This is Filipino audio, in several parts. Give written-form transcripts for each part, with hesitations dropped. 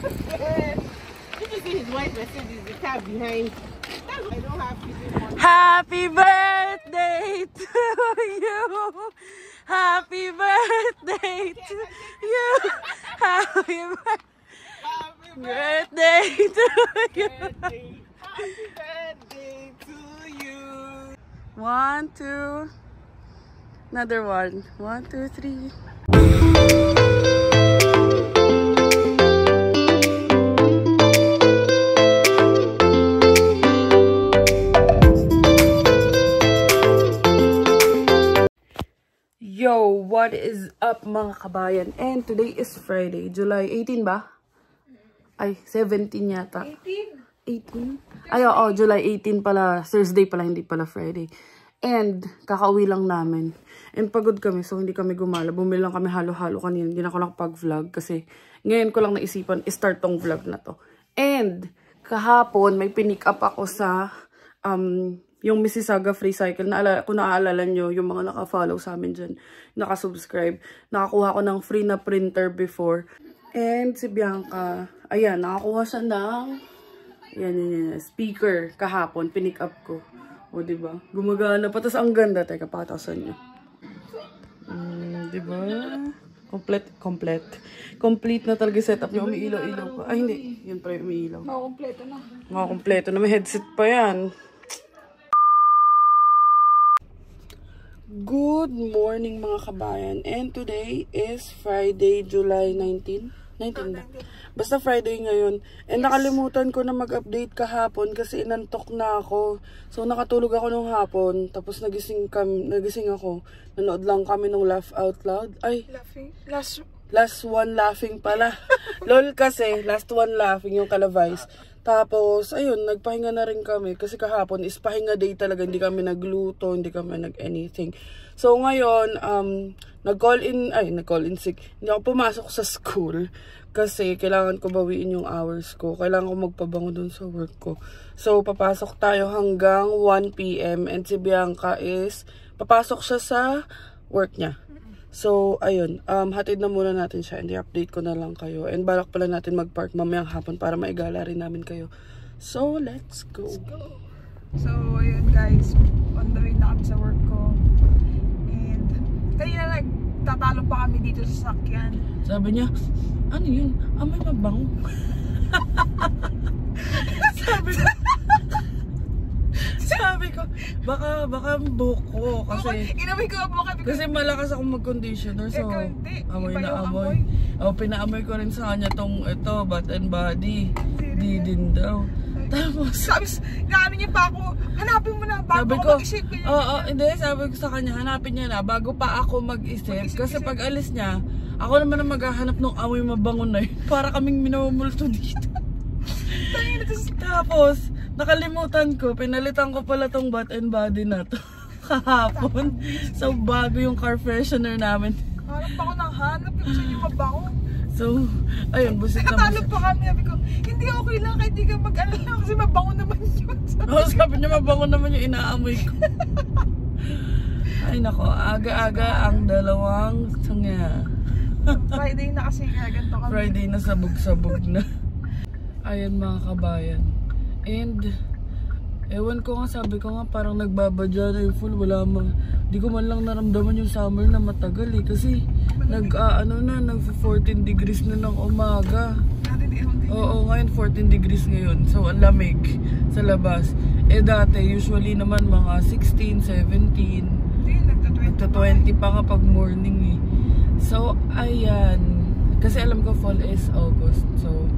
Did you see his wife Mercedes, the car behind? I don't have to do one. Happy birthday to you. Happy birthday to you. Happy birthday to you. Happy birthday to you. 1, 2. Another one. 1, 2, 3. Yo, what is up mga kabayan? And today is Friday, July 18 ba? Ay, 17 yata. 18? Ay, oo, July 18 pala. Thursday pala, hindi pala Friday. And, kakauwi lang namin. And pagod kami, so hindi kami gumala. Bumili lang kami halo-halo kanina. Hindi na ako nakapag-vlog kasi ngayon ko lang naisipan i-start tong vlog na to. And, kahapon, may pinick up ako sa yung Mississauga Free Cycle. Kung naaalala nyo, yung mga naka-follow sa amin dyan, naka-subscribe. Nakakuha ko ng free na printer before. And si Bianca, ayan, nakakuha siya ng yan, speaker kahapon. Pinick up ko. O, diba? Gumagana pa. Tapos ang ganda. Teka, pakatasan nyo. Diba? Complete na talaga setup niya. Umiilaw-ilaw pa. Ay, hindi. Yan pa yung umiilaw. Kompleto na. Kompleto na. May headset pa yan. Good morning mga kabayan. And today is Friday, July 19 ba? Basta Friday ngayon. And nakalimutan ko na mag-update kahapon kasi inantok na ako. So nakatulog ako nung hapon. Tapos nagising ako. Nanood lang kami ng Laugh Out Loud. Ay, Laughing? Last One Laughing pala. LOL kasi, Last One Laughing yung Calavice. Tapos, ayun, nagpahinga na rin kami. Kasi kahapon is pahinga day talaga. Hindi kami nagluto, hindi kami nag-anything. So, ngayon, nag-call in sick. Hindi ako pumasok sa school. Kasi kailangan ko bawiin yung hours ko. Kailangan ko magpabango dun sa work ko. So, papasok tayo hanggang 1 PM. And si Bianca is, papasok siya sa work niya. So, ayun, hatid na muna natin siya and i-update ko na lang kayo. And balak pala natin mag-park mamayang hapon para maigala rin namin kayo. So, let's go. So, ayun guys, on the way na kami sa work ko. And, kanina nagtatalo pa kami dito sa sakyan. Sabi niya, ano yun? Amoy mabango. Sabi ko, baka buhok ko kasi inamoy ko ang buka kasi malakas akong mag-conditioner so amoy na amoy. Pinaamoy ko rin sa kanya tong ito, Bath and Body. Di din daw. Tapos gaano niya pa ako, hanapin mo na bago ako mag-isip. Hindi, sabi ko sa kanya, hanapin niya na bago pa ako mag-isip. Kasi pag alis niya, ako naman ang maghahanap ng amoy mabango na yun. Para kaming minumulto dito. Tapos, nakalimutan ko, pinalitan ko pala tong Bath and Body na to kahapon. So, bago yung car freshener namin. Hanap ako ng hanap, yung gusto niyo mabango. So, ayun, busit na nakatalo pa kami, sabi ko, hindi okay lang, kahit di ka mag-alala kasi mabango naman yun. Sabi niya, mabango naman yung inaamoy ko. Ay nako, aga-aga ang dalawang sangya. Friday na kasi kaya ganito kami. Friday na sabog-sabog na. Ayan mga kabayan. And, ewan ko nga, sabi ko nga parang nagbabadya na yung full. Di ko man lang naramdaman yung summer na matagal eh. Kasi, nag-14 degrees na ng umaga. Oo, ngayon 14 degrees ngayon. So, ang lamig sa labas. Eh dati, usually naman mga 16, 17. Nagta-20 pa nga pag morning eh. So, ayan. Kasi alam ko fall is August. So,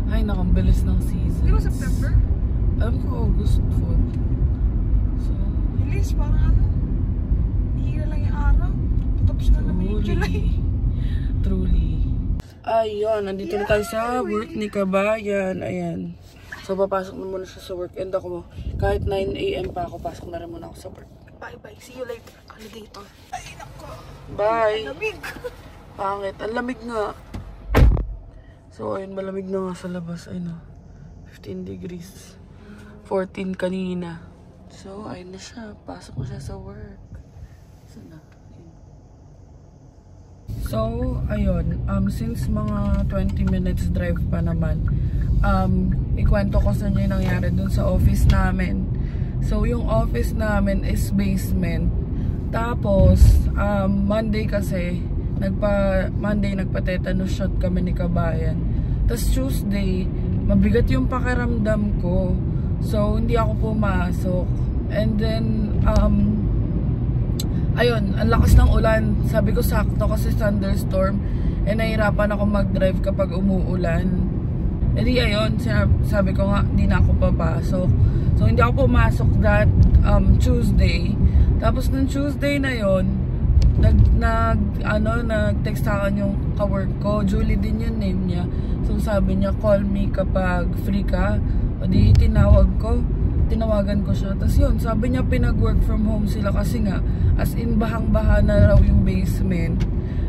ay, nakabilis ng season. Di ba September? Alam ko August 4. So, bilis, parang hihira lang yung araw. Tapos na naman yung July. Truly. Ayun, nandito na tayo sa work ni Kabayan. Ayan. So, papasok na muna siya sa work. And ako, kahit 9 AM pa ako, pasok na rin muna ako sa work. Bye-bye. See you later. Alligator. Ay, nako. Bye. Lamig. Pangit. Ang lamig nga. So, ayun, malamig na nga sa labas. Ayun na. 15 degrees. 14 kanina. So, ayun na siya. Pasok na siya sa work. Saan na? Ayun. So, So, ayun, since mga 20 minutes drive pa naman, ikwento ko sa inyo yung nangyari dun sa office namin. So, yung office namin is basement. Tapos, Monday kasi, Monday nagpa-tetanus shot kami ni Kabayan. Tapos Tuesday, mabigat yung pakiramdam ko. So, hindi ako pumasok. And then, ayun, ang lakas ng ulan. Sabi ko sakto kasi thunderstorm. And nahirapan ako mag-drive kapag umuulan. E di ayun, sabi ko nga, hindi na ako papasok. So, hindi ako pumasok that Tuesday. Tapos nung Tuesday na yon, nag-text sa akin yung ka-work ko. Julie din yung name niya. So, sabi niya, call me kapag free ka. O di, tinawagan ko siya. Tapos yun, sabi niya pinag-work from home sila kasi nga, as in bahang-baha na raw yung basement.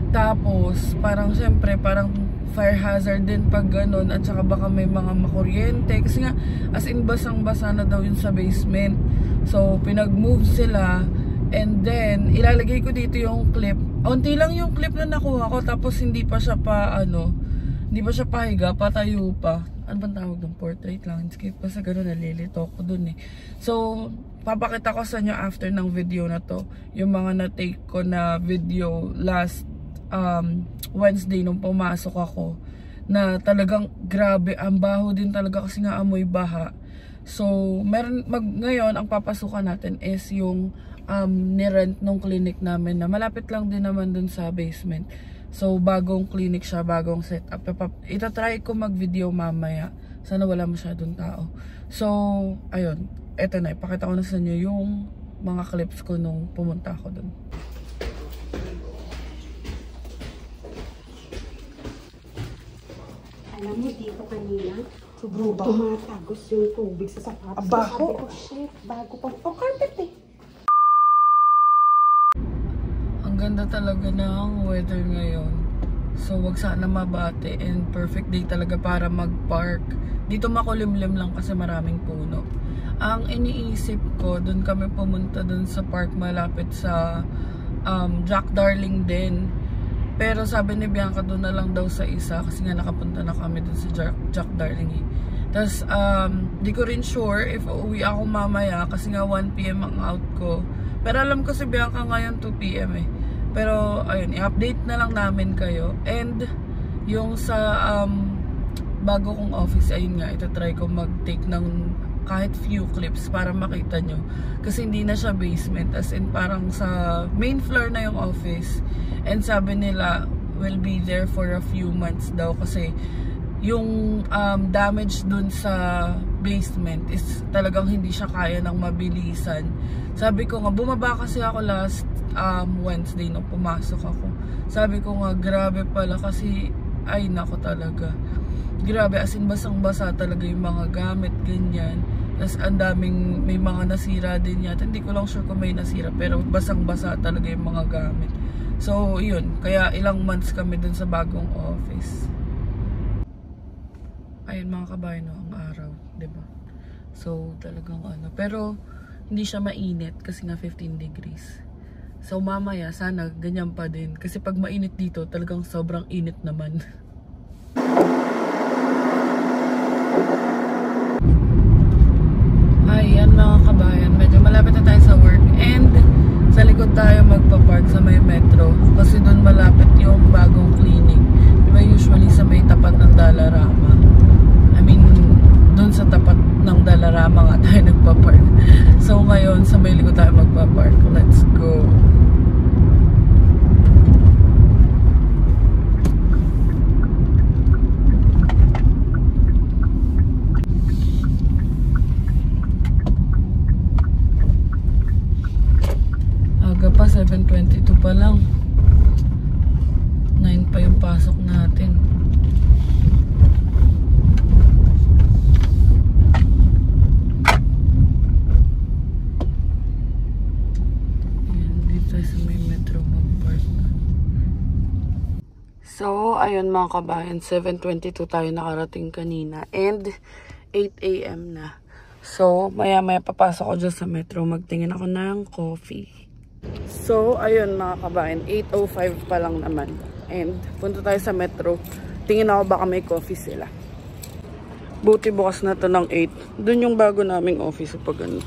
Tapos, parang syempre, parang fire hazard din pag ganun. At saka baka may mga makuryente. Kasi nga, as in basang-basa na daw yun sa basement. So, pinag-move sila. And then, ilalagay ko dito yung clip. Unti lang yung clip na nakuha ko. Tapos, hindi pa siya pahiga, patayo pa. Ano bang tawag ng portrait landscape? Basta gano'n, nalilito ko dun eh. So, papakita ko sa inyo after ng video na to, yung mga na-take ko na video last Wednesday nung pumasok ako, na talagang grabe, ang baho din talaga kasi nga amoy baha. So, ngayon, ang papasukan natin is yung nirent nung clinic namin na malapit lang din naman dun sa basement. So, bagong clinic siya, bagong setup. Itatry ko mag-video mamaya. Sana wala masyadong tao. So, ayun. Eto na, ipakita ko na sa inyo yung mga clips ko nung pumunta ako dun. Alam mo, dito kanina, tumatagos yung tubig sa sapatos. Bago? Sabi ko, shit, bago pa. Oh, carpet eh. Ang ganda talaga ng weather ngayon. So, wag sana mabate and perfect day talaga para mag-park. Dito makulimlim lang kasi maraming puno. Ang iniisip ko, dun kami pumunta dun sa park malapit sa Jack Darling din. Pero sabi ni Bianca doon na lang daw sa isa kasi nga nakapunta na kami dun sa Jack Darling eh. Tapos, di ko rin sure if uuwi ako mamaya kasi nga 1 PM ang out ko. Pero alam ko si Bianca ngayon 2 PM eh. Pero, ayun, i-update na lang namin kayo. And, yung sa bago kong office, ayun nga, itatry ko mag-take ng kahit few clips para makita nyo. Kasi hindi na siya basement. As in, parang sa main floor na yung office. And sabi nila, will be there for a few months daw. Kasi, yung damage dun sa basement is talagang hindi siya kaya ng mabilisan. Sabi ko nga, bumaba kasi ako last Wednesday nung pumasok ako. Sabi ko nga, grabe pala kasi, ay nako talaga. Grabe, as in basang-basa talaga yung mga gamit, ganyan. Tapos ang daming, may mga nasira din yata. Hindi ko lang sure kung may nasira, pero basang-basa talaga yung mga gamit. So, yun. Kaya ilang months kami dun sa bagong office. Ayun mga kabayan, no, ang araw, diba? So, talagang ano. Pero, hindi siya mainit kasi nga 15 degrees. So, mamaya, sana ganyan pa din. Kasi pag mainit dito, talagang sobrang init naman. Ayan mga kabayan, medyo malapit na tayo sa work. And, sa likod tayo magpa-park sa may metro. Kasi doon malapit yung bagong clinic. Diba usually sa may tapat ng Dalarama? I mean, doon sa tapat ng Dalarama nga tayo nagpa-park. So ngayon, sa may likod tayo magpa-park. Let's go! Aga pa, 7:22 pa lang. 9 pa yung pasok natin. So, ayun mga kabayan, 7:22 tayo nakarating kanina and 8 AM na. So, maya-maya papasok ko dyan sa metro, magtingin ako ng coffee. So, ayun mga kabayan, 8:05 pa lang naman. And punta tayo sa metro. Tingin ako baka may coffee sila. Buti bukas na to ng 8. Doon yung bago naming office pag ano.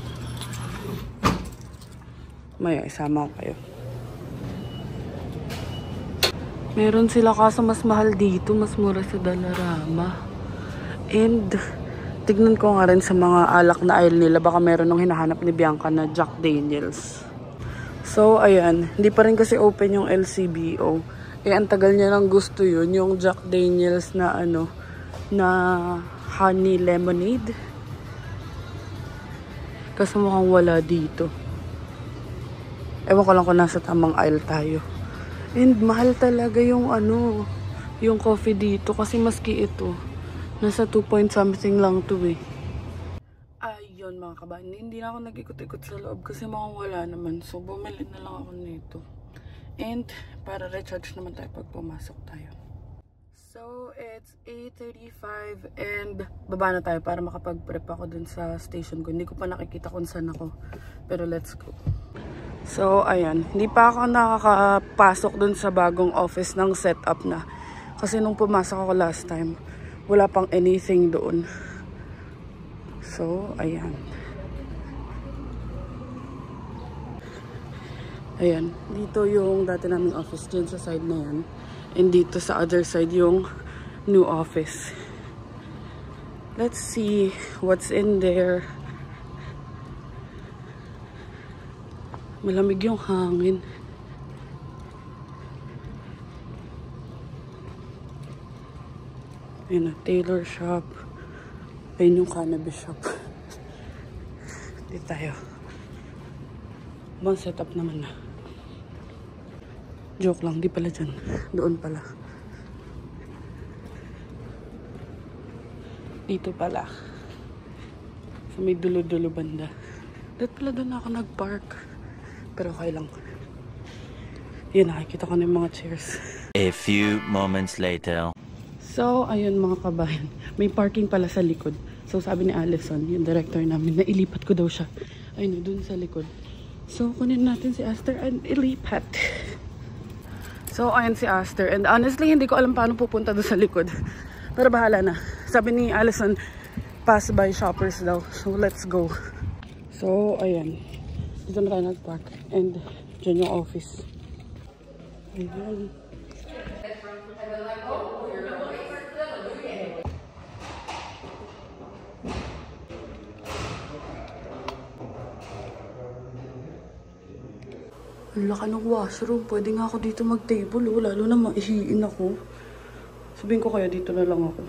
Maya, isama ko kayo. Meron sila kaso mas mahal dito. Mas mura sa Dollarama. And tignan ko nga rin sa mga alak na aisle nila. Baka meron nung hinahanap ni Bianca na Jack Daniels. So, ayan. Hindi pa rin kasi open yung LCBO. Eh, ang tagal niya lang gusto yun. Yung Jack Daniels na ano, na honey lemonade. Kasi mukhang wala dito. Ewan ko lang kung nasa tamang aisle tayo. And mahal talaga yung ano, yung coffee dito. Kasi maski ito, nasa 2 point something lang to eh. Ayun mga kabayan, hindi na ako nag-ikot-ikot sa loob kasi mukhang wala naman. So bumili na lang ako nito. And para recharge naman tayo pag pumasok tayo. So it's 8:35 and baba na tayo para makapag-prep ako dun sa station ko. Hindi ko pa nakikita kung saan ako. Pero let's go. So ayan, hindi pa ako nakakapasok dun sa bagong office ng setup na. Kasi nung pumasok ako last time, wala pang anything doon. So, ayan. Ayan. Dito yung dati naming office dyan sa side na yan. And dito sa other side yung new office. Let's see what's in there. Malamig yung hangin. Ayan na, tailor shop. Ayan yung cannabis shop. Dito tayo. Bang setup naman na. Joke lang, di pala dyan. Doon pala. Dito pala. So may dulo-dulo banda. Dito pala doon ako nag-park. Pero okay lang. Yan, nakikita ko na yung mga chairs. A few moments later. So, ayun mga kabayan. May parking pala sa likod. So, sabi ni Allison, yung director namin, na ilipat ko daw siya. Ayun, dun sa likod. So, kunin natin si Aster and ilipat. So, ayun si Aster. And honestly, hindi ko alam paano pupunta doon sa likod. Pero bahala na. Sabi ni Allison, pass by shoppers daw. So, let's go. So, ayan. Dito na tayo nag-park. And dyan yung office. Ayan. Ang laki ng washroom. Pwede nga ako dito mag-table. Oh. Lalo na maihiin ako. Sabihin ko kaya dito na lang ako.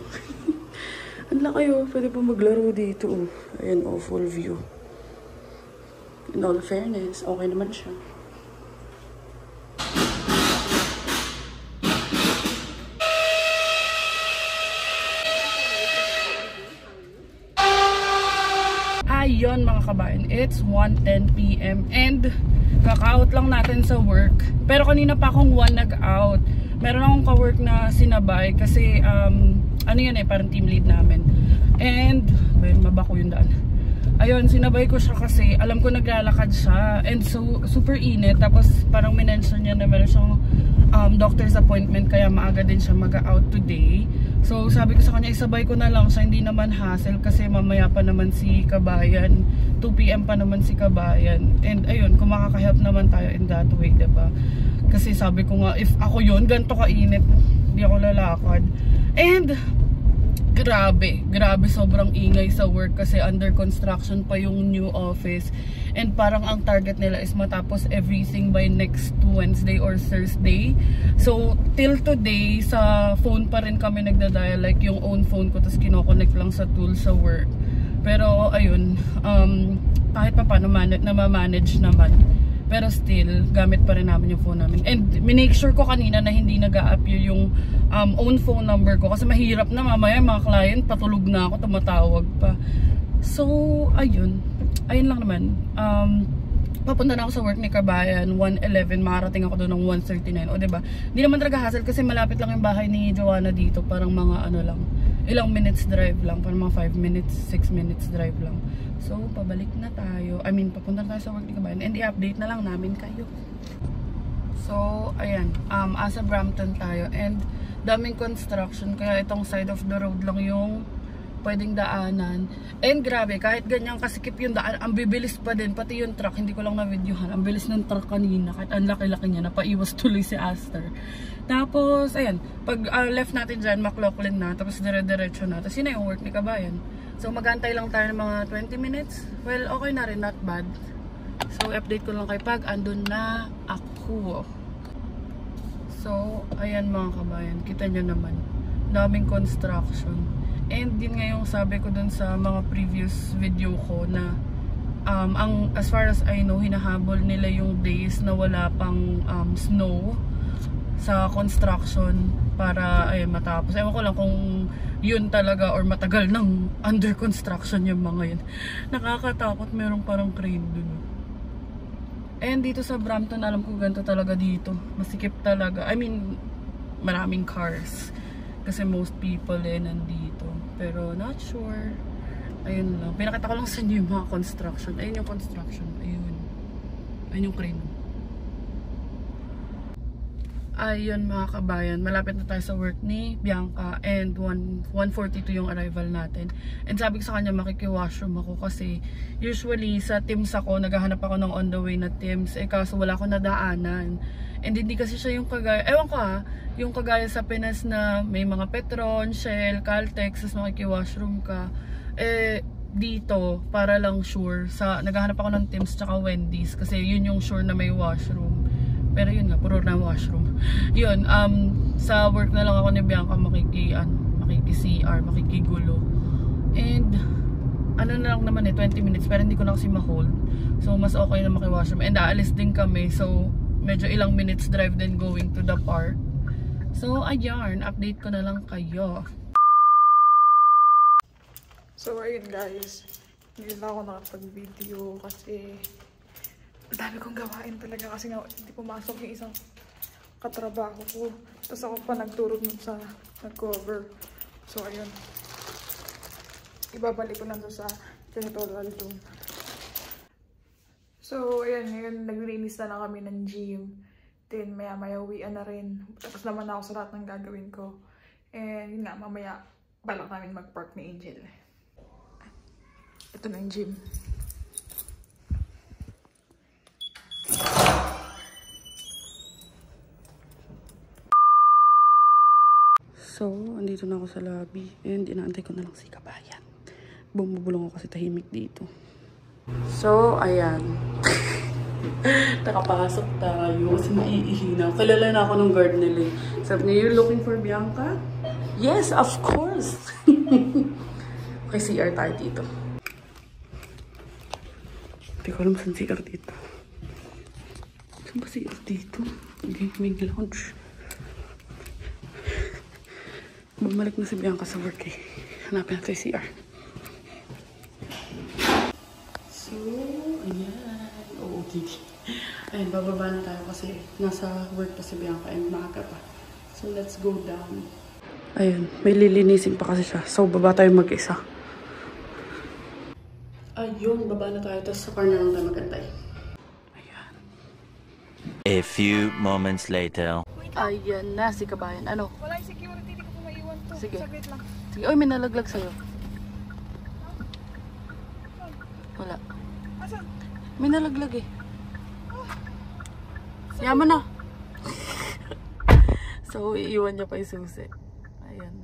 Ang laki oh. Pwede pa maglaro dito. Oh. Ayan oh, full view. In all fairness, okay naman siya. Ayun mga kabayan, it's 1:10 PM and kaka-out lang natin sa work. Pero kanina pa akong 1 nag-out. Meron akong ka-work na sinabay kasi ano yan eh, parang team lead namin. And ayun, mabako yung daan. Ayun, sinabay ko siya kasi alam ko naglalakad siya and so super init. Tapos parang minention niya na meron siyang doctor's appointment kaya maaga din siya mag-out today. So sabi ko sa kanya isabay ko na lang siya, hindi naman hassle kasi mamaya pa naman si Kabayan, 2 PM pa naman si Kabayan. And ayun, kung makaka-help naman tayo in that way, diba? Kasi sabi ko nga, if ako yun, ganito kainit, hindi ako lalakad. And grabe sobrang ingay sa work kasi under construction pa yung new office. And parang ang target nila is matapos everything by next Wednesday or Thursday. So till today sa phone pa rin kami nagda-dial, like yung own phone ko, tapos kinoconnect lang sa tool sa work. Pero ayun, kahit pa paano na-manage naman. Pero still, gamit pa rin namin yung phone namin. And minake sure ko kanina na hindi nag-a-appear yung own phone number ko. Kasi mahirap na mamaya mga client, patulog na ako, tumatawag pa. So, ayun. Ayun lang naman. Papunta na ako sa work ni Kabayan, 1:11. Makarating ako doon ng 1:39. O diba? Hindi naman talaga hassle kasi malapit lang yung bahay ni Joanna dito. Parang mga ano lang. Ilang minutes drive lang. Parang mga 5 minutes, 6 minutes drive lang. So, pabalik na tayo. I mean, papunta na tayo sa work ni Kabayan. And i-update na lang namin kayo. So, So, ayan. Asa Brampton tayo. And daming construction. Kaya itong side of the road lang yung pwedeng daanan. And grabe, kahit ganyan kasikip yung daan, ang bibilis pa din. Pati yung truck, hindi ko lang na-videohan. Ang bilis ng truck kanina. Kahit ang laki-laki niya, napaiwas tuloy si Aster. Tapos, ayan. Pag left natin dyan, McLaughlin na. Tapos dire-diretso na. Tapos yun na yung work ni Kabayan. So, mag-antay lang tayo ng mga 20 minutes. Well, okay na rin. Not bad. So, update ko lang kay Pag. Andun na ako. So, ayan mga kabayan. Kita nyo naman. Daming construction. And din nga yung sabi ko dun sa mga previous video ko na as far as I know, hinahabol nila yung days na wala pang snow sa construction para ay matapos. Ewan ko lang kung yun talaga or matagal ng under construction yung mga yun. Nakakatakot, merong parang crane dun. And dito sa Brampton, alam ko ganito talaga dito. Masikip talaga. I mean, maraming cars. Kasi most people nandito. Pero not sure. Ayun lang. Pinakita ko lang sa inyo yung mga construction. Ayun yung construction. Ayun. Ayun yung crane. Ayun mga kabayan. Malapit na tayo sa work ni Bianca. And 1:42 yung arrival natin. And sabi ko sa kanya makiki-washroom ako. Kasi usually sa Teams ako, naghahanap ako ng on the way na Teams. Kaso wala ko nadaanan. And hindi kasi siya yung kagaya, ewan ko yung kagaya sa Pinas na may mga Petron, Shell, Caltex, tapos makiki-washroom ka. Dito, para lang sure, naghahanap ako ng Teams tsaka Wendy's. Kasi yun yung sure na may washroom. Pero yun nga, puro na washroom. Yun, sa work na lang ako ni Bianca makiki-CR, makikigulo. And, ano na lang naman 20 minutes, pero hindi ko na kasi ma-hold. So, mas okay na maki-washroom. And aalis din kami, so medyo ilang minutes drive din going to the park. So, ayan, update ko na lang kayo. So, ayun guys. Hindi na ako nakapag-video kasi ang dami kong gawain talaga kasi nga hindi pumasok yung isang katrabaho ko. Tapos ako pa nagturo nun sa nag-cover. So, ayun. Ibabalik ko lang to sa janitorial room. So, ayan, ngayon naglilinis na lang kami ng gym. Then, maya-maya uwian na rin. Tapos naman ako sa lahat ng gagawin ko. And, yun nga, mamaya balak namin mag-park ni Angel. Ito na yung gym. So, andito na ako sa lobby. And, inaantay ko na lang si Kabayan. Bumubulong ako kasi tahimik dito. So, ayan. Nakapasok tayo kasi maiihina. Kilala na ako ng guard nila. Sabi niya, you're looking for Bianca? Yes, of course! Okay, CR tayo dito. Hindi ko alam saan CR dito. Saan ba CR dito? Gaming lounge. Bumalik na si Bianca sa work eh. Hanapin natin yung CR. So, ayan. Oo, okay. Ayun, bababa na tayo kasi nasa work pa si Bianca and maaga pa. So, let's go down. Ayun, may lilinisin pa kasi siya. So, baba tayo mag-isa. Ayun, baba na tayo. Tapos sa car na lang tayo magantay. Ayan. A few moments later. Ayan na si Kabayan. Ano? Wala yung security, hindi ko po maiwan to. Sige. Saglit lang. Sige, oy, may nalaglag sa'yo. Wala. Asan? May nalaglag eh. Yaman na. So, iiwan niya pa yung susi. Ayan.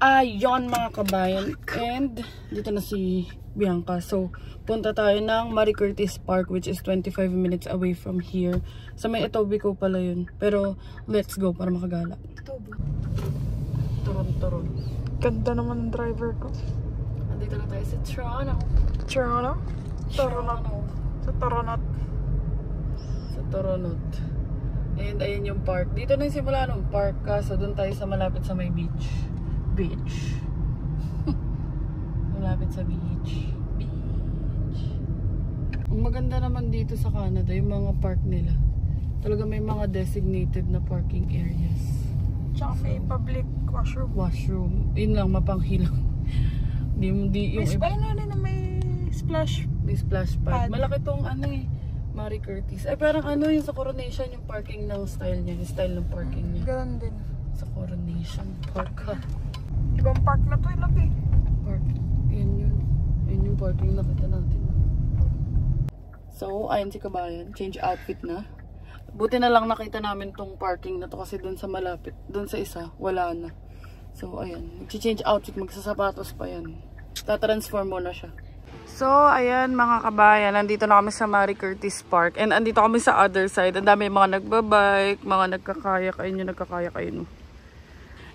Ayun mga kabayan. And, dito na si Bianca. So, punta tayo ng Marie Curtis Park which is 25 minutes away from here. Sa may Etobicoke pala yun. Pero, let's go para makagala. Turon-turon. Ganda naman ng driver ko. Andito na tayo sa Toronto. Toronto? Toronto. Sa Toronto. Sa Toronto. And ayun yung park. Dito na yung simula ng park kaso doon tayo sa malapit sa may beach. Beach. Malapit sa beach. Beach. Ang maganda naman dito sa Canada, yung mga park nila. Talaga may mga designated na parking areas. Tsaka may public washroom. Washroom. Yun lang, mapanghilang. Di yung May splash. may splash pad. Malaki tong ano eh. Marie Curtis. Ay, parang ano yung sa Coronation, yung parking ng style niya. Yung style ng parking niya. Ganon din. Sa Coronation Park ha. Ibang park na to, labi. Park. Yan yun. Yan yung parking nakita natin. So, ayun si Kabayan. Change outfit na. Buti na lang nakita namin tong parking na to kasi dun sa malapit. Dun sa isa, wala na. So, ayan. Mag-change outfit. Magsasapatos pa yan. Tatransform mo na siya. So, ayan mga kabayan. Nandito na kami sa Marie Curtis Park. And andito kami sa other side. Ang dami mga nagbabike, mga nagkakayak. Ayun yung nagkakayak. Ayun.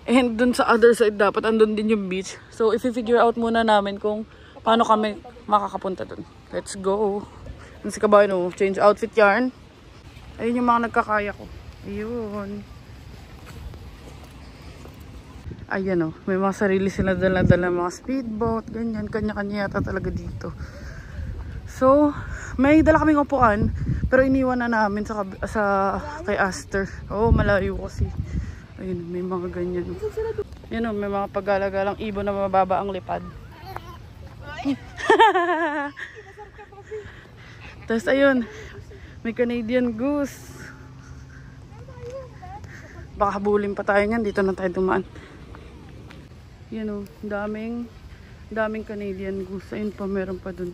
And dun sa other side dapat andun din yung beach. So, i-figure out muna namin kung paano kami makakapunta dun. Let's go. Ano si Kabayan, oh. Change outfit yarn. Ayun yung mga nagkakaya ko. Ayun. Ayan, oh. May mga sarili sila dala-dala, mga speedboat, ganyan. Kanya-kanya yata talaga dito. So, may dala kaming upuan, pero iniwan na namin sa kay Aster. Oo, malayo kasi. Ayun, may mga ganyan. Yan, oh. May mga paggalagalang ibon na mababa ang lipad. Tapos ayun, may Canadian goose. Baka habulin pa tayo niyan. Dito na tayo dumaan. Yan o, daming Canadian goose. Ayun pa, meron pa dun.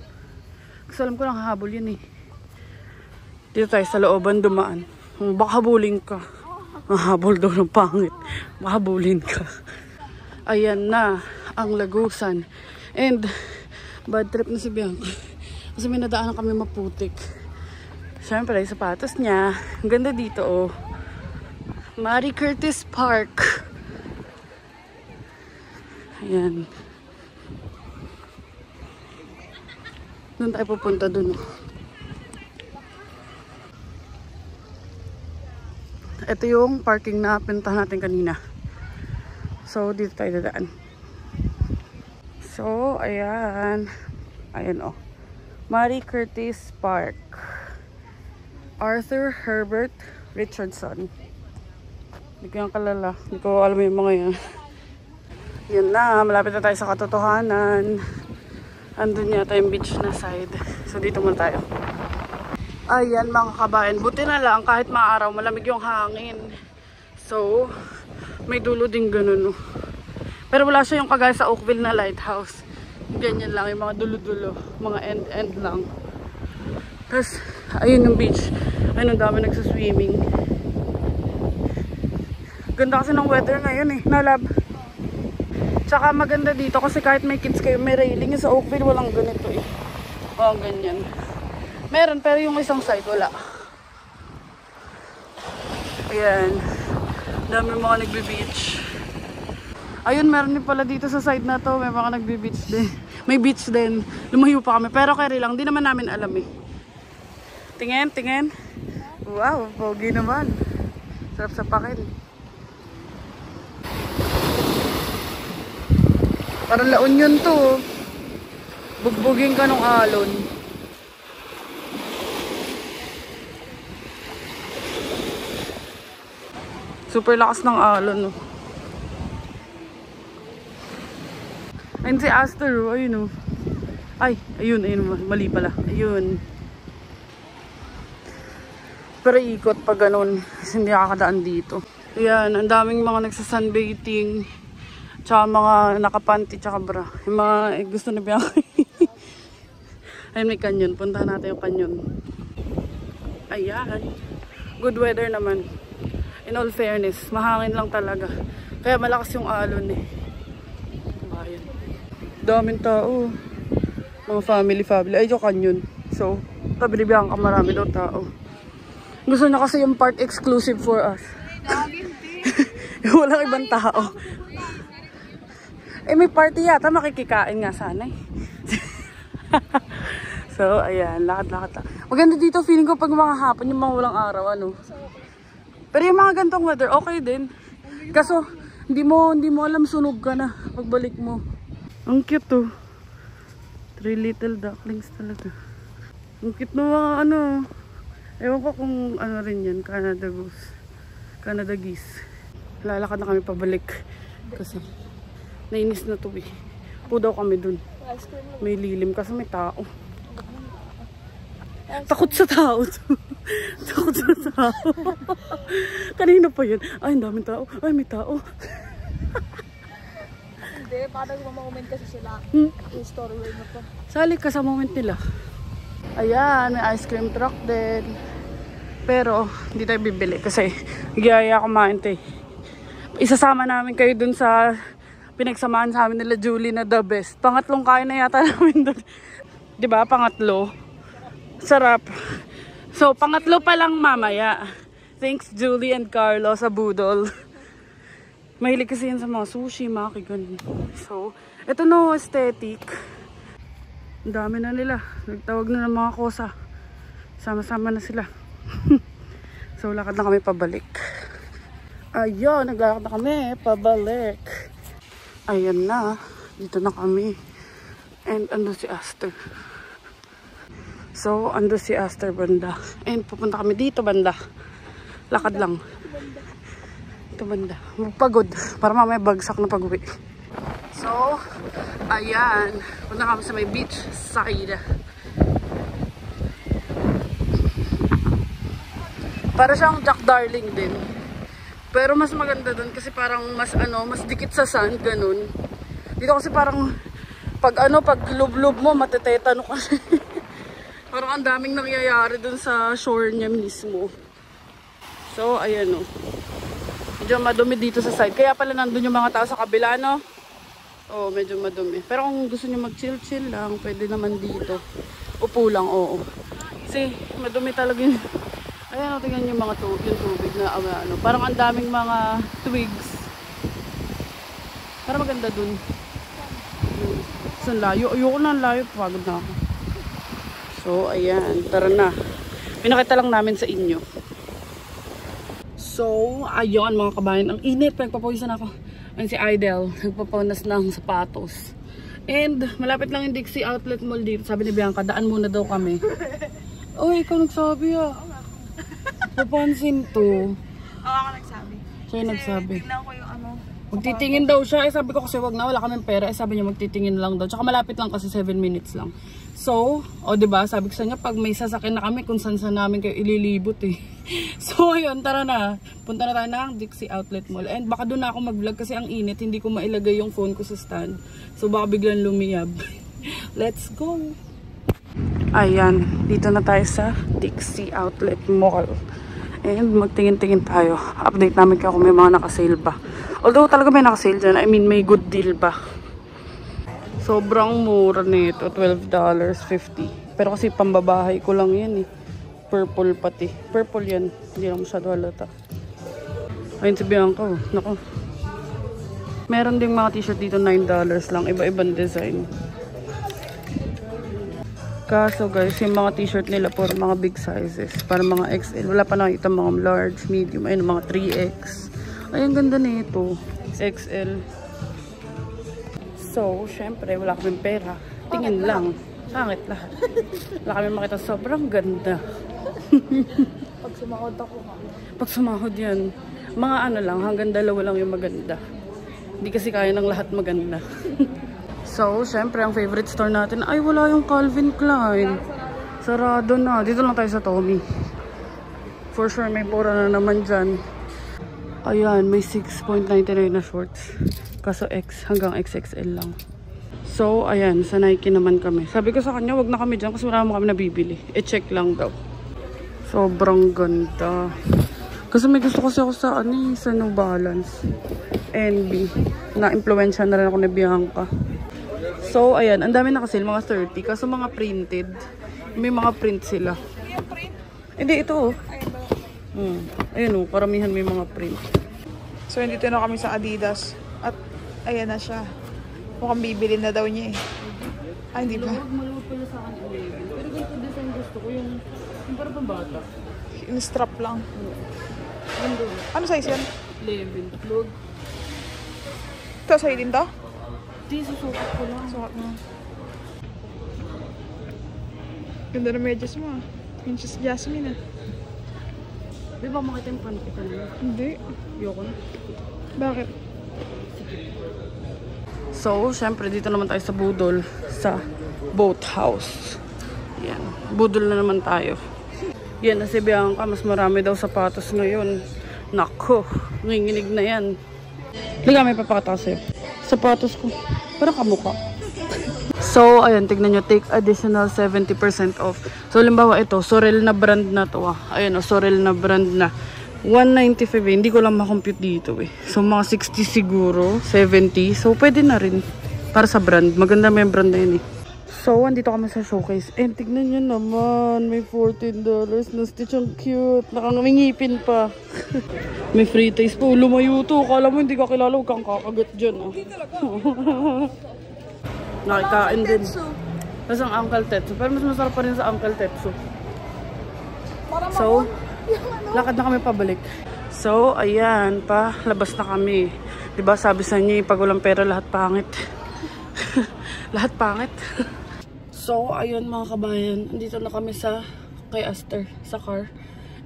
Kasi alam ko lang hahabol yun eh. Dito tayo sa looban dumaan. Baka habulin ka. Mahabol daw ng pangit. Mahabulin ka. Ayan na ang Lagusan. And bad trip na si Bianca. Kasi may nadaanan kami maputik. Siyempre, sapatos niya. Ang ganda dito, oh. Marie Curtis Park. Ayan. Doon tayo pupunta dun, oh. Ito yung parking na pinuntahan natin kanina. So, dito tayo dadaan. So, ayan. Ayan, oh. Marie Curtis Park. Arthur Herbert Richardson. Hindi ko yung kalala. Hindi ko alam yung mga yan. Yan na. Malapit na tayo sa katotohanan. Andun yata yung beach na side. So dito muna tayo. Ayan mga kabayan. Buti na lang kahit maaraw malamig yung hangin. So may dulo din ganun. Pero wala siya yung kagaya sa Oakville na lighthouse. Ganyan lang, yung mga dulo-dulo, mga end-end lang. Tapos, ayun yung beach. Ayun, ang dami nagsaswimming. Ganda kasi ng weather ngayon eh, nalab. Tsaka maganda dito kasi kahit may kids kayo, may railing. Sa Oakville, walang ganito eh. O, ganyan. Meron, pero yung isang side, wala. Ayan. Dami mga nagbe-beach. Ayun, meron din pala dito sa side na to. May mga nagbe-beach din. May beach din. Lumayo pa kami. Pero carry lang. Di naman namin alam eh. Tingin, tingin. Wow, pogi naman. Sarap sa pakin. Parang La Union to. Bugbugin ka nung alon. Super lakas ng alon, oh. Ayun si Aster, oh. Ayun, oh. Ay, ayun, ayun. Mali pala. Ayun. Pero ikot pa ganun. Kasi hindi nakakadaan dito. Ayan, ang daming mga nagsasunbathing. Tsaka mga nakapanty, tsaka bra. Yung mga gusto na Bianca. Ayun, may canyon. Puntahan natin yung canyon. Ayan. Good weather naman. In all fairness, mahangin lang talaga. Kaya malakas yung alon eh. Ayan. Daming tao. Mga family. Ay, yung canyon. So, tabi ni Bianca, marami daw tao. Gusto niya kasi yung part exclusive for us. Walang ibang tao. Eh, may party yata. Makikikain nga sana eh. So, ayan. Lakad-lakad. Maganda dito. Feeling ko pag mga hapon, yung mga walang araw, ano. Pero yung mga gantong weather, okay din. Kaso, hindi mo alam, sunog ka na pagbalik mo. Ang cute to. 3 little ducklings talaga. Ang cute na mga ano. Ewan ko kung ano rin yan, Canada goose. Canada geese. Lalakad na kami pabalik. Kasi nainis na to eh. Po daw kami dun. May lilim kasi may tao. Takot sa tao. Takot sa tao. Kanina pa yun. Ay, ang daming tao. Ay, may tao. Hindi, parang moment kasi sila. Yung story na to. Sali ka sa moment nila. Ayan, may ice cream truck din. Pero, hindi tayo bibili kasi gaya kumain tayo. Isasama namin kayo dun sa pinagsamahan sa amin nila Julie na the best. Pangatlong kain na yata namin dun. Diba? Pangatlo. Sarap. So, pangatlo pa lang mamaya. Thanks Julie and Carlo sa Budol. Mahilig kasi yan sa mga sushi, maki, ganun. So, ito no, aesthetic. Ang dami na nila. Nagtawag na ng mga kosa. Sama-sama na sila. So, lakad na kami pabalik. Ayun, naglalakad na kami pabalik. Ayan na. Dito na kami. And ando si Aster. So, ando si Aster banda. And pupunta kami dito banda. Lakad lang. Ito banda. Magpagod. Para mamaya bagsak na pag-uwi. So, ayan. Punta kami sa may beach side. Para siyang Jack Darling din. Pero mas maganda dun kasi parang mas mas dikit sa sand, ganun. Dito kasi parang pag lub-lub mo, matetetano kasi. Parang ang daming nangyayari dun sa shore niya mismo. So, ayan o. Medyo madumi dito sa side. Kaya pala nandun yung mga tao sa kabila, no? Oo, medyo madumi. Pero kung gusto nyo mag-chill-chill lang, pwede naman dito. Upo lang, oo. Kasi madumi talaga yun. Ayan, tingnan yung mga yung tubig na parang ang daming mga twigs. Para maganda dun. Sa layo. Ayoko na layo. Pagod na ako. So, ayan. Tara na. Pinakita lang namin sa inyo. So, ayun mga kabayan. Ang init. Nagpapawisan ako. Ayun si Idel. Nagpapawinas ng sapatos. And, malapit lang yung Dixie Outlet Mall dito. Sabi ni Bianca, daan muna daw kami. Uy, ikaw nagsabi ah. Papansin to. Ako nagsabi. Siya nagsabi. Tignan ko yung Magtitingin daw siya. Eh sabi ko kasi wag na, wala kaming pera. Eh sabi niya magtitingin lang daw. Tsaka malapit lang kasi 7 minutes lang. So, diba, sabi ko sa niya, pag may sasakyan na kami, kung saan namin kayo ililibot eh. So, ayun, tara na. Punta na tayo ng Dixie Outlet Mall. And baka doon na ako mag-vlog kasi ang init. Hindi ko mailagay yung phone ko sa stand. So, baka biglang lumiyab. Let's go! Ayan, dito na tayo sa Dixie Outlet Mall. And magtingin-tingin tayo. Update namin kayo kung may mga nakasale ba. Although talaga may nakasale dyan. I mean, may good deal ba. Sobrang mura nito. $12.50. Pero kasi pambabahay ko lang yan eh. Purple pati. Purple yan. Hindi lang masyado halata. Ayun si Bianca. Oh. Naku. Meron ding mga t-shirt dito $9 lang. Iba-ibang design. Kaso guys, yung mga t-shirt nila for mga big sizes. Para mga XL. Wala pa nakita mga large, medium. Ayun, mga 3X. Ay, ang ganda nito. XL. So, syempre, wala kaming pera. Tingin lang. Sangit lahat. Wala kami makita. Sobrang ganda. Pag sumahod ako. Pag sumahod yan. Mga lang, hanggang dalawa lang yung maganda. Hindi kasi kaya ng lahat maganda. So, syempre, ang favorite store natin, ay wala yung Calvin Klein. Sarado na. Dito lang tayo sa Tommy. For sure, may pura na naman dyan. Ayan, may 6.99 na shorts. Kaso X, hanggang XXL lang. So, ayan, sa Nike naman kami. Sabi ko sa kanya, wag na kami dyan kasi wala naman kami nabibili. E-check lang daw. Sobrang ganda. Kasi may gusto kasi ako sa, sa New Balance. NB. Na-influensya na rin ako ni Bianca. So, ayan, ang dami nakasale, mga 30. Kaso mga printed. May mga print sila. Hindi, ito Ayun karamihan may mga print. So, dito na kami sa Adidas. At, ayan na siya. Mukhang bibili na daw niya eh. Ay, hindi ba? Maluwag pala sa akin 11. Pero ganito design gusto ko, yung parang pambata. Yung strap lang. Ano size yan? 11. Log. Ito, sa'yo din to? Di, susukat ko lang. Sukat mo. Ganda na medyas mo ah. Yung Jasmine ah. Di ba makita yung panty ka na? Hindi. Yoko na. Bakit? So, syempre dito naman tayo sa Budol sa Boat House. Yan. Budol na naman tayo. Yan na si Bianca. Mas marami daw sapatos ngayon. Nako. Nanginginig na yan. Liga, may papakita ko sa'yo. Sapatos ko. Parang kamukha. So, ayan. Tignan nyo. Take additional 70% off. So, limbawa ito. Sorel na brand na to. Ayan o. Sorel na brand na. 195 eh. Hindi ko lang makompute dito eh. So, mga 60 siguro. 70. So, pwede na rin. Para sa brand. Maganda may brand na yun eh. So, andito kami sa showcase. And tignan nyo naman. May $14 na stitch. Ang cute. Nakangingipin pa. May free taste po. Lumayo to. Kala mo hindi ka kilala. Huwag kang kakagat dyan. Hindi talaga. Nakikain din. Tapos ang Uncle Tetsu. Pero mas masarap pa rin sa Uncle Tetsu. So, lakad na kami pabalik. So, ayan. Palabas na kami. Diba sabi sa inyo, pag walang pera, lahat pangit. Lahat pangit. So, ayun mga kabayan. Andito na kami kay Aster, sa car.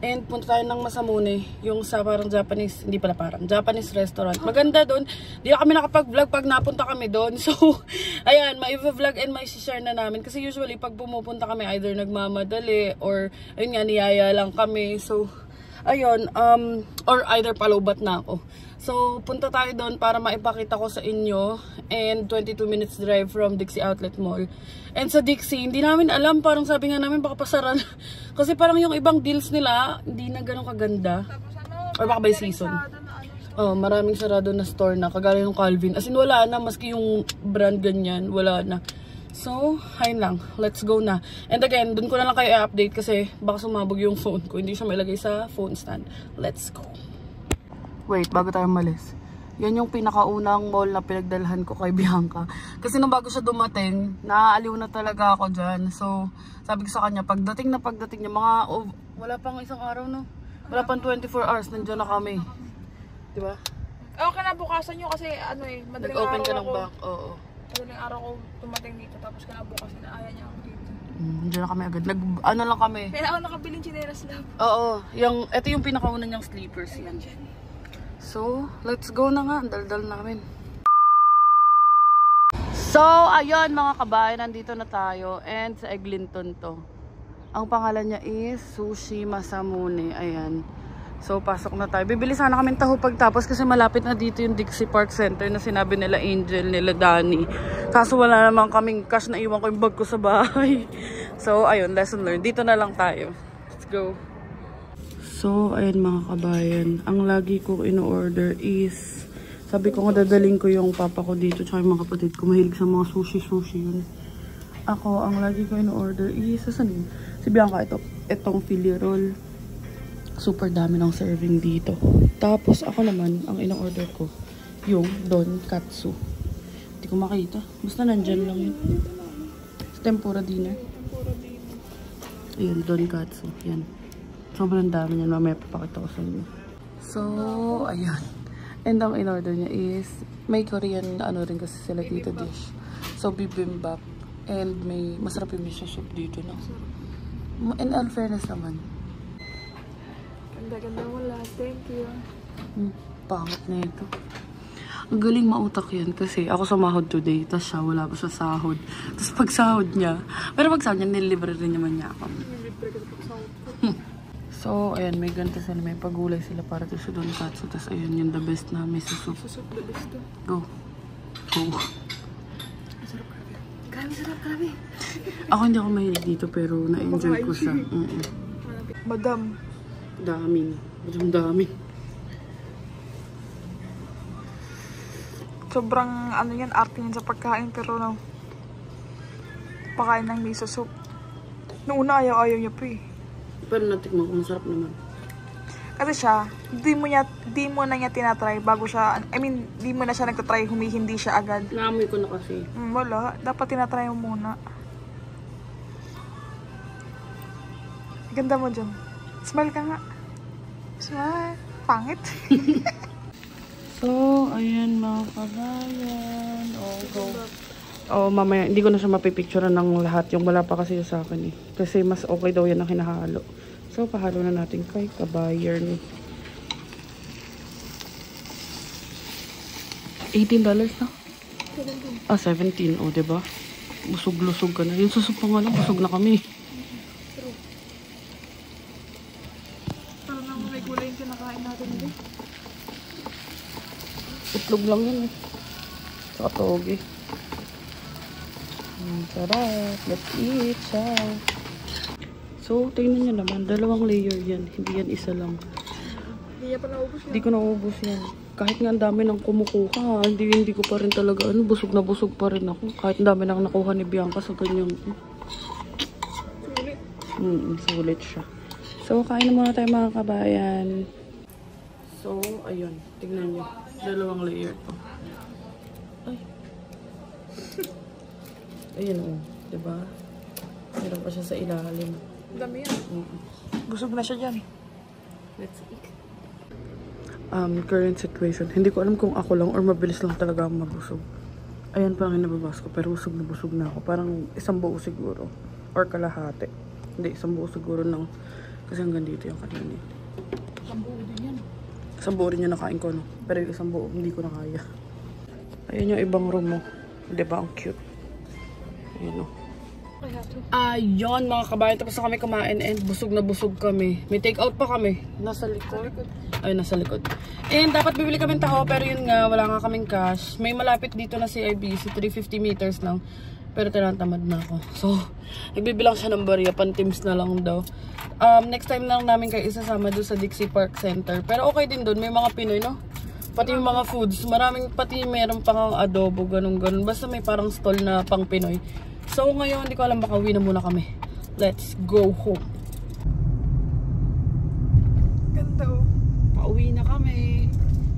And punta tayo ng Masamune. Yung sa parang Japanese, hindi pala parang, Japanese restaurant. Maganda doon. Di na kami nakapag-vlog pag napunta kami doon. So, ayan, mai-vlog and mai-share na namin. Kasi usually, pag pumupunta kami, either nagmamadali or, ayun nga, niyaya lang kami. So, ayun, or either palubat na ako. So, punta tayo doon para maipakita ko sa inyo. And 22 minutes drive from Dixie Outlet Mall. And sa Dixie, hindi namin alam. Parang sabi nga namin, baka pasaran. Kasi parang yung ibang deals nila, hindi na ganun kaganda. Or baka by season. Oh, maraming sarado na store na. Kagaya yung Calvin. As in, wala na. Maski yung brand ganyan, wala na. So, ayun lang. Let's go na. And again, dun ko na lang kayo i-update kasi baka sumabog yung phone ko. Hindi siya mailagay sa phone stand. Let's go. Wait, bago tayo malis. Yan yung pinakaunang mall na pinagdalhan ko kay Bianca. Kasi nung bago siya dumating, naaaliw na talaga ako dyan. So, sabi ko sa kanya, pagdating niya, wala pang isang araw, no? Wala pang 24 hours, nandiyan na kami. Diba? Okay na bukasan nyo kasi ano eh, madaling Nag-open araw ka ng ako. bank, oo. Madaling araw ko tumating dito, tapos kinabukasan na ayaw niya ako dito. Nandiyan na kami agad. Ano lang kami. Kaya ako nakabiling chineras lang. Oo, ito yung pinakauna niyang sleepers yan. So, let's go na nga. Ang daldal namin. So, ayun mga kabayan, nandito na tayo. And sa Eglinton to. Ang pangalan niya is Sushi Masamune. Ayan. So, pasok na tayo. Bibili sana kami taho pagtapos kasi malapit na dito yung Dixie Park Center na sinabi nila Angel, nila Danny. Kaso wala naman kaming cash na iwan ko yung bag ko sa bahay. So, ayun, lesson learned. Dito na lang tayo. Let's go. So, ayun mga kabayan. Ang lagi ko in-order is, sabi ko nga dadaling ko yung papa ko dito tsaka yung mga kapatid ko. Mahilig sa mga sushi yun. Ako, ang lagi ko in-order is, saan yun? Si Bianca, itong Philly roll. Super dami ng serving dito. Tapos, ako naman, ang in-order ko, yung Don Katsu. Hindi ko makita. Basta nandyan lang yun. Tempura dinner. Ayun, Don Katsu. Yan. Sobrang dami niyan. Mamaya papakita ko sa inyo. So, ayan. And ang in-order niya is, may Korean na ano rin kasi sila dito dish. So, bibimbap. And may, masarap yung miso soup dito, no? In all fairness naman. Ganda mo lahat. Thank you. Pangit na ito. Ang galing mautak yan kasi ako sumahod today. Tapos siya, wala pa siya sahod. Tapos pag sahod niya, pero pag sahod niya, nililibre rin naman niya ako. Nilibre ka pag sahod ko. So, ayan, may ganito sila. May pagulay sila para to sa Don Katsu. Tapos, ayun, yung the best na miso soup. Susok the best to. Go. Masarap grabe. Grabe, sarap, grabe. Ako hindi ako mahilig dito pero na-enjoy ko siya. Madam. Dami. Sobrang ano yan, arte yan sa pagkain pero no. Pakain ng miso soup. Noong una ayaw niya pa eh. Pero natikman ko, masarap naman. Kasi siya, di mo na niya tinatry bago siya, di mo na siya nagtatry, humihindi siya agad. Naamoy ko na kasi. Wala, dapat tinatry mo muna. Ganda mo dyan. Smile ka nga. Smile. Pangit. So, ayan mga kabayan. Go. Mamaya, hindi ko na siya mapipicturean ng lahat. Yung wala pa kasi sa akin eh. Kasi mas okay daw yan ang hinahalo. So, pahalo na natin kay kabayan. $18 na? 17. 17. O, diba? Busog-lusog ka na. Yung susupo nga lang, busog na kami. Parang naman may gulay yung kinakain natin din. Itlog lang yun eh. Saka toge. Sarap. Let's eat. Ciao. So, tingnan nyo naman. 2 layer yan. Hindi yan isa lang. Hindi pa naubos yan. Hindi ko naubos yan. Kahit nga ang dami nang kumukuha, hindi ko pa rin talaga, busog na busog pa rin ako. Kahit ang dami nang nakuha ni Bianca sa ganyang. Sulit. Sulit siya. So, kain na muna tayo mga kabayan. So, ayun. Tignan nyo. 2 layer to. Ay. Ayun o. Diba? Meron pa siya sa ilalim. Dami yan. Busog na siya dyan. Let's eat. Current situation. Hindi ko alam kung ako lang or mabilis lang talaga ako mabusog. Ayan pa ang nababas ko. Pero busog na ako. Parang 1 buo siguro. Or kalahati. Hindi, 1 buo siguro ng... Kasi hanggang dito yung kanina. 1 buo din yan. 1 buo rin yung nakain ko, no? Pero yung 1 buo, hindi ko na kaya. Ayan yung ibang room mo. Diba? Ang cute. Ayan o. Ayun mga kabayan, tapos na kami kumain and busog na busog kami. May take out pa kami. Nasa likod. Ay, nasa likod. And dapat bibili kami taho, pero yun nga, wala nga kaming cash. May malapit dito na CIBC, 350 meters lang. Pero tinatamad na ako. So, nagbibilang siya ng barya, pan-teams na lang daw. Next time na lang namin kayo isasama doon sa Dixie Park Center. Pero okay din doon, may mga Pinoy, no? Pati yung mga foods, pati meron pang adobo, ganun. Basta may parang stall na pang Pinoy. So ngayon, hindi ko alam, baka uwi na muna kami. Let's go home. Ganda oh. Pauwi na kami.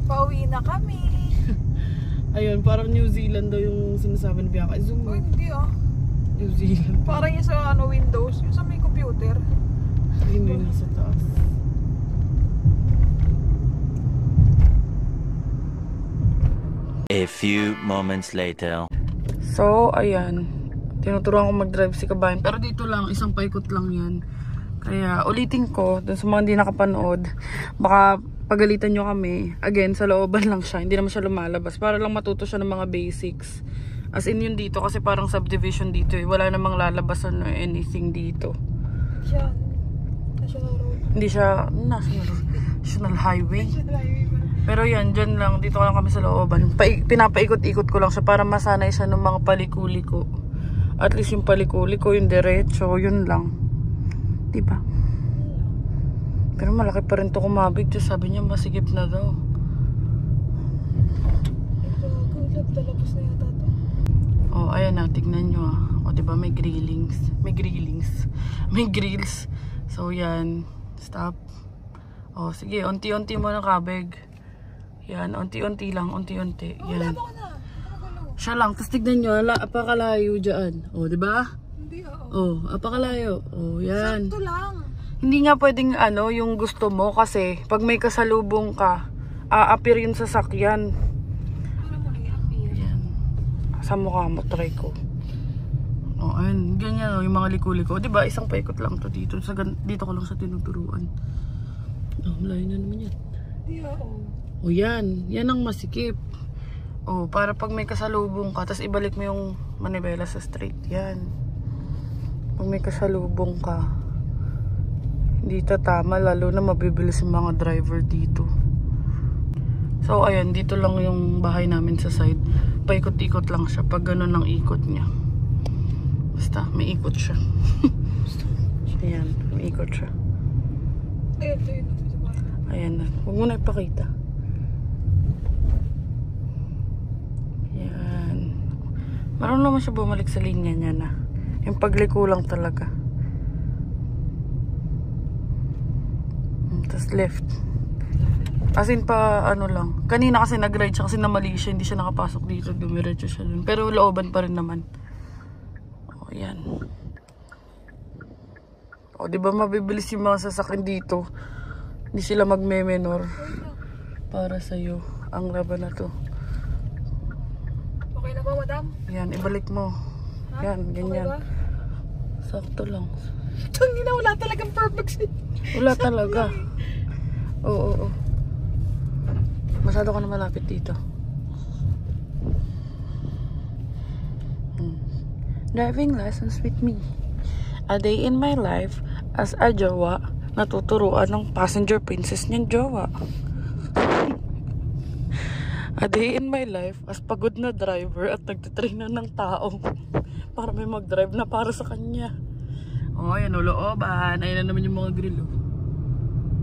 Pauwi na kami. Ayun, parang New Zealand daw yung sinasabi ni Bianca. Zoom. Oh, hindi ah. New Zealand. Parang yung sa Windows, yung sa may computer. Ayun na yung nasa taas. A few moments later. So, ayan. Tinuturuan ko mag-drive si Kabayan. Pero dito lang, 1 paikot lang yan. Kaya, ulitin ko, dun sa mga hindi nakapanood, baka pagalitan nyo kami. Again, sa looban lang siya. Hindi naman siya lumalabas. Para lang matuto siya ng mga basics. As in yun dito, kasi parang subdivision dito eh. Wala namang lalabasan or anything dito. Siya, National Road. Hindi siya, National Highway. Pero yan, dyan lang. Dito lang kami sa looban. Pinapaikot-ikot ko lang siya para masanay siya ng mga palikuli-ko. At least yung palikuli ko, yung diretso, yun lang. Diba? Pero malaki pa rin to kumabig. Sabi niya, masigip na daw. Talapos na yata to. Oh, ayan na. Tignan nyo ah. O, diba? May grillings. May grills. So, yan. Stop. O, sige. Unti-unti mo na kabig. Yan. Unti-unti lang. Unti-unti. Yan. Wala na. Siya lang. Tapos tignan nyo. Apakalayo dyan. O, diba? Hindi O, apakalayo. O, yan. Sakto lang. Hindi nga pwedeng yung gusto mo kasi pag may kasalubong ka, a-appear yun sa sakyan. Ano mo i-appear? Yan. Sa mukha mo, try ko. O, ayun. Ganyan yung mga likuli-ko. Diba, 1 paikot lang to dito. Dito ko lang sa tinuturuan. O, malayo na naman yan. Hindi O, yan. Yan ang masikip. O, para pag may kasalubong ka, tapos ibalik mo yung manibela sa straight. Yan. Pag may kasalubong ka, hindi tatama, lalo na mabibilis yung mga driver dito. So, ayan, dito lang yung bahay namin sa side. Paikot-ikot lang siya pag gano'n ang ikot niya. Basta, may ikot siya. Ayan, may ikot siya. Ayun. Ayan na. Huwag mo na ipakita. Ayan. Marunong naman siya bumalik sa linya niya na. Yung pagliko lang talaga. Tapos left. As in pa lang. Kanina kasi nag-ride siya kasi namali siya. Hindi siya nakapasok dito. Dumiretso siya dun. Pero looban pa rin naman. O yan. O diba mabibilis yung mga sasakyan dito. Hindi sila magme-menor. Para sa'yo. Ang laban na to. Okay na ba, madam? Yan, ibalik mo. Yan, ganyan. Okay ba? Sakto lang. Tangina, wala talagang perfect. Wala talaga. Oo. Masyado ka na malapit dito. Driving lessons with me. A day in my life as a jowa, natuturuan ng passenger princess niyang jowa. A day in my life as pagod na driver at nagtitrain na ng tao para may mag-drive na para sa kanya. Oh, ayan o, looban. Ayan na naman yung mga grill, oh.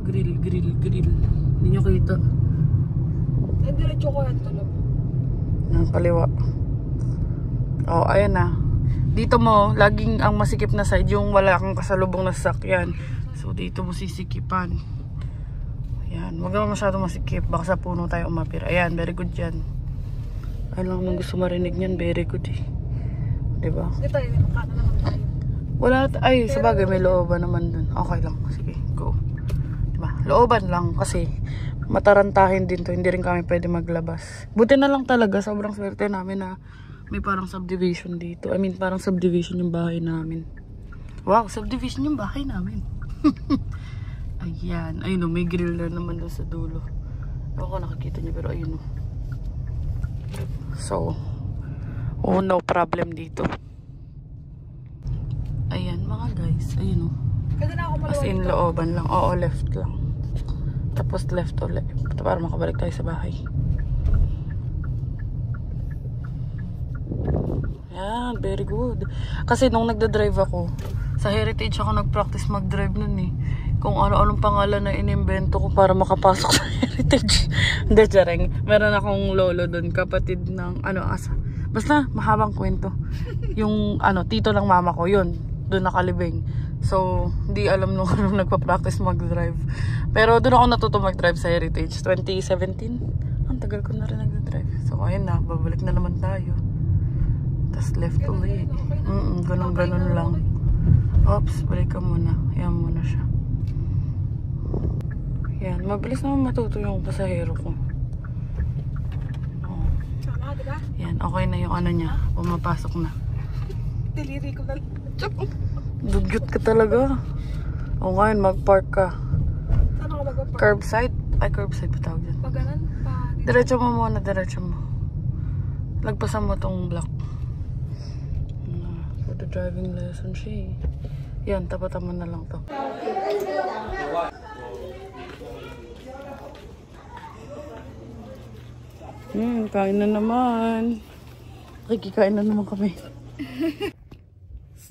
Grill. Hindi nyo kita. Eh, diretso ko yan tulog. Ng kaliwa. Oh, ayan na. Dito mo, laging ang masikip na side, yung wala kang kasalubong na sasakyan. So, dito mo sisikipan. Ayan. Huwag naman masyado masikip. Baka sa puno tayo umapir. Ayan, very good yan. Ano lang gusto marinig niyan, very good eh. Diba? Hindi tayo, kanan naman tayo. Wala, ay, sabagay, may looban naman dun. Okay lang. Sige, go. Diba? Looban lang kasi matarantahin din to. Hindi rin kami pwede maglabas. Buti na lang talaga. Sobrang swerte namin na may parang subdivision dito. I mean, parang subdivision yung bahay namin. Wow, subdivision yung bahay namin. Ayan. Ayun o, may grill na naman doon sa dulo. Ako nakikita niyo pero ayun o. So, oh, no problem dito. Ayan mga guys. Ayun o. Pwede na ako As in, looban lang. Oo, left lang. Tapos left ulit. Para makabalik tayo sa bahay. Yan, very good. Kasi nung nagda-drive ako, sa Heritage ako nag-practice mag-drive nun eh. Kung ano-anong pangalan na inimbento ko para makapasok sa Heritage. Hindi, jareng. Meron akong lolo dun, kapatid ng, basta mahabang kwento. Yung, tito ng mama ko, yun. Dun nakalibing. So, hindi alam nung nagpa-practice mag-drive. Pero dun ako natuto mag-drive sa Heritage. 2017. Ang tagal ko na rin nag-drive. So, ayun na. Babalik na naman tayo. Tapos left ulit. Ganun lang. Oops, balik ka muna. Ayan muna siya. Yan, mabilis naman matuto yung pasahero ko. Oh. Tama, diba? Yan, okay na yung niya. Pumapasok na. Deliri ko na. Dugyot ka talaga. O ngayon, mag-park ka. Saan ako mag-park? Curbside? Ay, curbside pa tawag dyan. Pag ganun pa. Diretso mo muna, diretso mo. Lagpasan mo tong block. For the driving lesson siya. Yan, tapatan mo na lang to. Kain na naman. Kikikain na naman kami.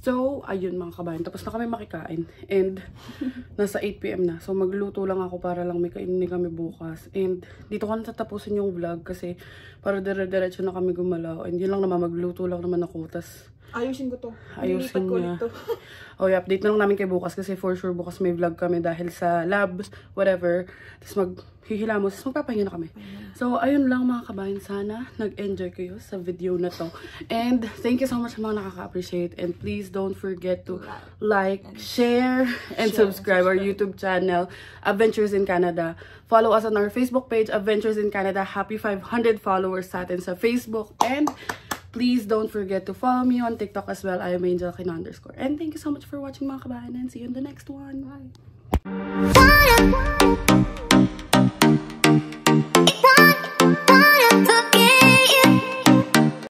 So, ayun mga kabayan. Tapos na kami makikain. And, nasa 8 PM na. So, magluto lang ako para lang may kainin kami bukas. And, dito ko na tatapusin yung vlog kasi para dire-diretso na kami gumalaw. And, yun lang naman. Magluto lang naman ako. Tas, ayusin ko to. ayusin ko niya. ulit to. Oh, update na lang namin kay bukas kasi for sure bukas may vlog kami dahil sa labs, whatever. Tapos maghihilamos, tapos magpapahinga na kami. So, ayun lang mga kabayan. Sana nag-enjoy kayo sa video na to. And thank you so much sa mga nakaka-appreciate. And please don't forget to like, share, and subscribe our YouTube channel, Adventures in Canada. Follow us on our Facebook page, Adventures in Canada. Happy 500 followers sa atin sa Facebook. And please don't forget to follow me on TikTok as well. I am Angel_. And thank you so much for watching mga kabayan and see you in the next one. Bye!